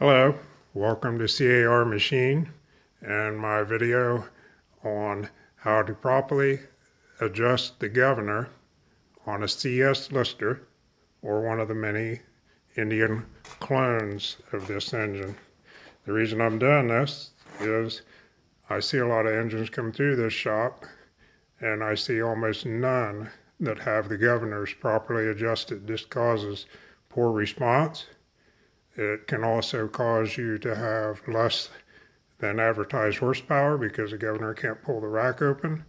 Hello, welcome to CAR Machine and my video on how to properly adjust the governor on a CS lister or one of the many Indian clones of this engine. The reason I'm doing this is I see a lot of engines come through this shop and I see almost none that have the governors properly adjusted. This causes poor response. It can also cause you to have less than advertised horsepower because the governor can't pull the rack open.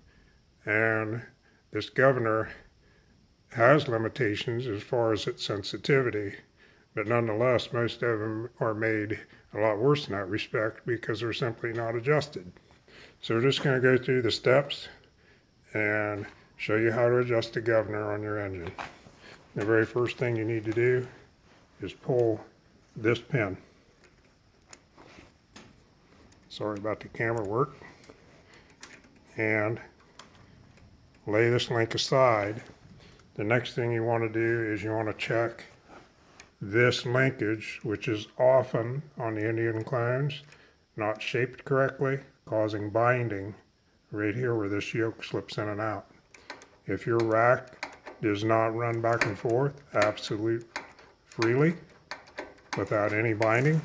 And this governor has limitations as far as its sensitivity, but nonetheless, most of them are made a lot worse in that respect because they're simply not adjusted. So we're just going to go through the steps and show you how to adjust the governor on your engine. The very first thing you need to do is pull this pin. Sorry about the camera work. And lay this link aside. The next thing you want to do is you want to check this linkage, which is often on the Indian clones not shaped correctly, causing binding right here where this yoke slips in and out. If your rack does not run back and forth absolutely freely without any binding,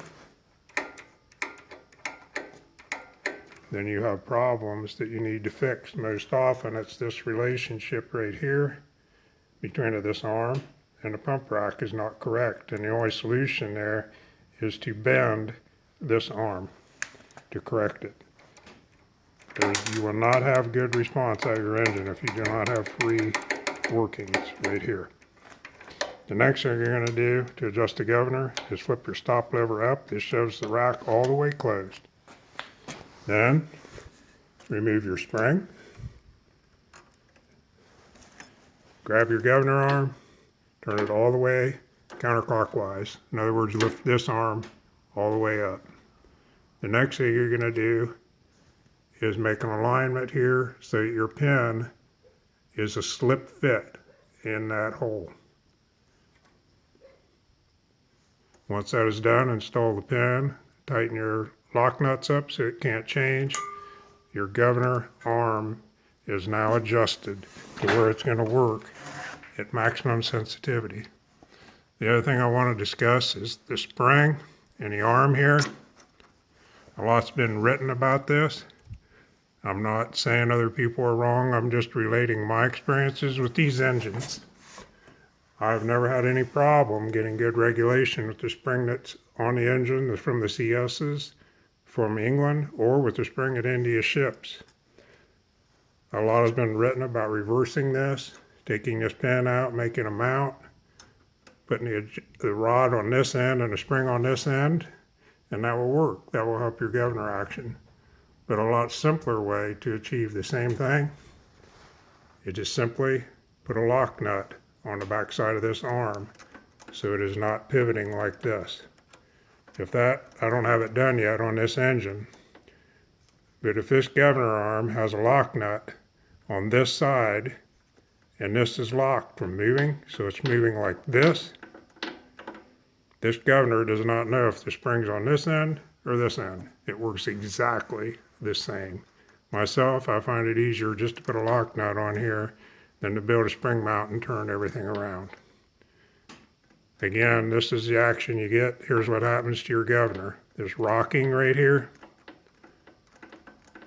then you have problems that you need to fix. Most often it's this relationship right here between this arm and the pump rack is not correct, and the only solution there is to bend this arm to correct it. You will not have good response out of your engine if you do not have free workings right here. The next thing you're going to do to adjust the governor is flip your stop lever up. This shows the rack all the way closed. Then remove your spring. Grab your governor arm, turn it all the way counterclockwise. In other words, lift this arm all the way up. The next thing you're going to do is make an alignment here so that your pin is a slip fit in that hole. Once that is done, install the pin, tighten your lock nuts up so it can't change. Your governor arm is now adjusted to where it's going to work at maximum sensitivity. The other thing I want to discuss is the spring and the arm here. A lot's been written about this. I'm not saying other people are wrong, I'm just relating my experiences with these engines. I've never had any problem getting good regulation with the spring that's on the engine from the CSs from England or with the spring that India ships. A lot has been written about reversing this, taking this pin out, making a mount, putting the rod on this end and the spring on this end, and that will work. That will help your governor action. But a lot simpler way to achieve the same thing is just simply put a lock nut on the back side of this arm so it is not pivoting like this. I don't have it done yet on this engine, but if this governor arm has a lock nut on this side and this is locked from moving, so it's moving like this governor does not know if the spring's on this end or this end. It works exactly the same. Myself, I find it easier just to put a lock nut on here than to build a spring mount and turn everything around. Again, this is the action you get. Here's what happens to your governor. This rocking right here,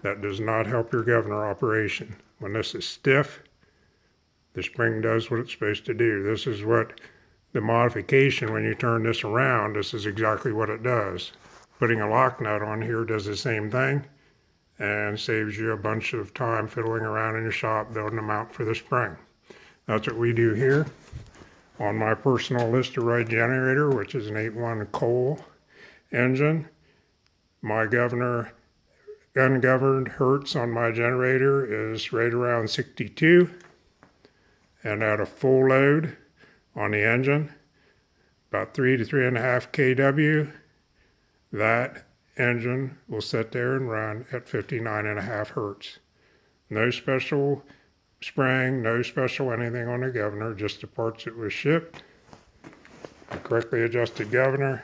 that does not help your governor operation. When this is stiff, the spring does what it's supposed to do. This is what the modification, when you turn this around, this is exactly what it does. Putting a lock nut on here does the same thing and saves you a bunch of time fiddling around in your shop building a mount for the spring. That's what we do here on my personal Listeroid generator, which is an 8.1 coal engine. My ungoverned hertz on my generator is right around 62, and at a full load on the engine, about 3 to 3.5 kW, that engine will sit there and run at 59.5 hertz. No special spring, no special anything on the governor, just the parts that was shipped, a correctly adjusted governor,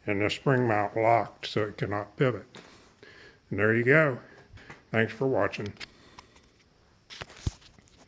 and the spring mount locked so it cannot pivot. And there you go. Thanks for watching.